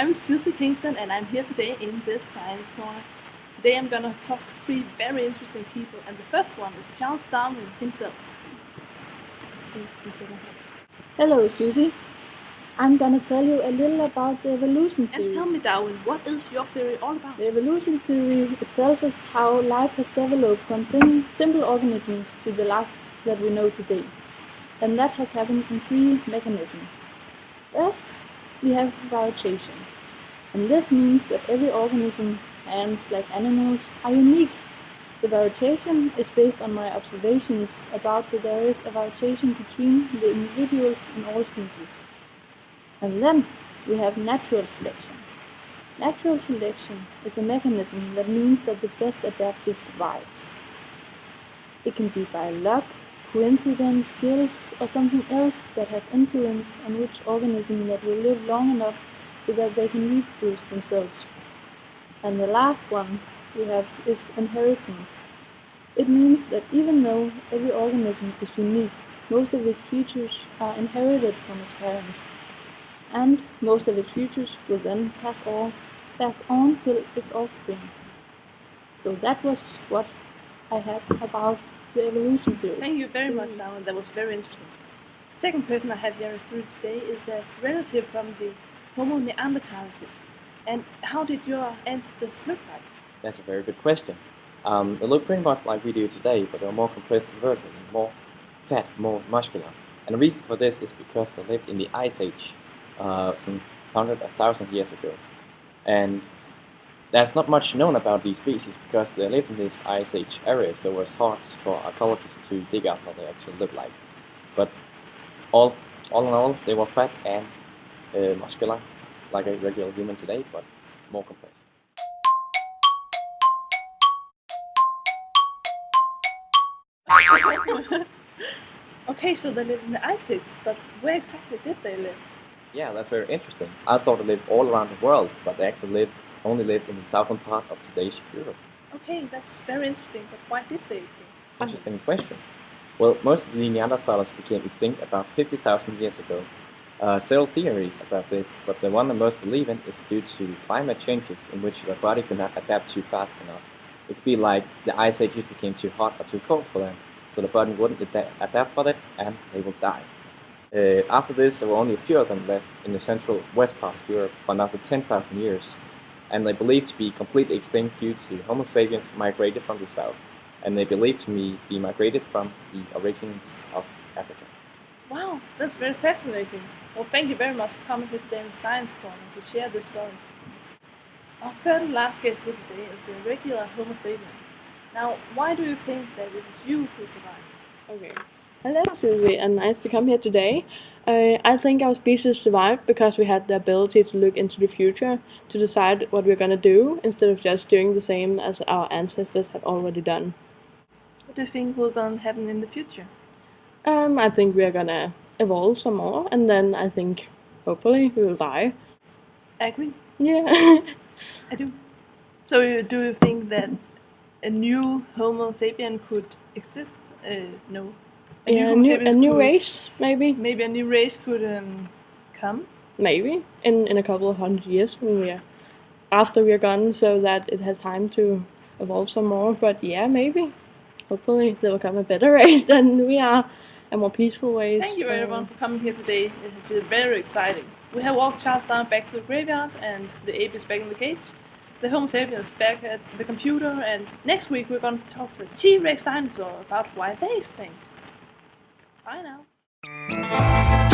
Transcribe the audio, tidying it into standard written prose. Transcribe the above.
I'm Sussi and I'm here today in this science corner. Today I'm gonna talk to three very interesting people, and the first one is Charles Darwin himself. Hello, Sussi. I'm gonna tell you a little about the evolution theory. And tell me, Darwin, what is your theory all about? The evolution theory, it tells us how life has developed from simple organisms to the life that we know today. And that has happened in three mechanisms. First, we have variation. And this means that every organism, ants like animals, are unique. The variation is based on my observations about that there is a variation between the individuals in all species. And then we have natural selection. Natural selection is a mechanism that means that the best adaptive survives. It can be by luck, coincidence, skills, or something else that has influence on which organism that will live long enough so that they can reproduce themselves. And the last one we have is inheritance. It means that even though every organism is unique, most of its features are inherited from its parents. And most of its features will then pass on to its offspring. So that was what I had about the evolution theory. Thank you very much, Darwin. That was very interesting. The second person I have here in the studio today is a relative from the Homo neanderthalensis. And how did your ancestors look like? That's a very good question. They look pretty much like we do today, but they're more compressed vertically, more fat, more muscular. And the reason for this is because they lived in the Ice Age, some 100,000 years ago. And there's not much known about these species because they lived in this Ice Age area, so it was hard for archaeologists to dig out what they actually looked like. But all in all, they were fat and muscular, like a regular human today, but more compressed. Okay, so they lived in the ice ages, but where exactly did they live? Yeah, that's very interesting. I thought they lived all around the world, but they actually only lived in the southern part of today's Europe. Okay, that's very interesting, but why did they extinct? Interesting question. Well, most of the Neanderthals became extinct about 50,000 years ago. Several theories about this, but the one I most believe in is due to climate changes in which their body could not adapt too fast enough. It could be like the ice ages became too hot or too cold for them, so the body wouldn't adapt for it and they will die. After this, there were only a few of them left in the central west part of Europe for another 10,000 years, and they believed to be completely extinct due to Homo sapiens migrated from the south, and they believed to be migrated from the origins of Africa. Wow, that's very fascinating. Well, thank you very much for coming here today in Science Corner to share this story. Our third and last guest here today is a regular Homo sapien. Now, why do you think that it is you who survived? Okay. Hello, Sussi, and nice to come here today. I think our species survived because we had the ability to look into the future, to decide what we're gonna do, instead of just doing the same as our ancestors had already done. What do you think will gonna happen in the future? I think we are gonna evolve some more, and then I think, hopefully, we will die. I agree. Yeah. I do. So do you think that a new Homo sapien could exist? No. A new race, maybe. Maybe a new race could come? Maybe. In a couple of 100 years after we are gone, so that it has time to evolve some more. But yeah, maybe. Hopefully there will come a better race than we are, a more peaceful ways. Thank you everyone for coming here today. It has been very exciting. We have walked Charles down back to the graveyard, and the ape is back in the cage. The Homo sapien is back at the computer, and next week we're going to talk to a T-Rex dinosaur about why they extinct. Bye now.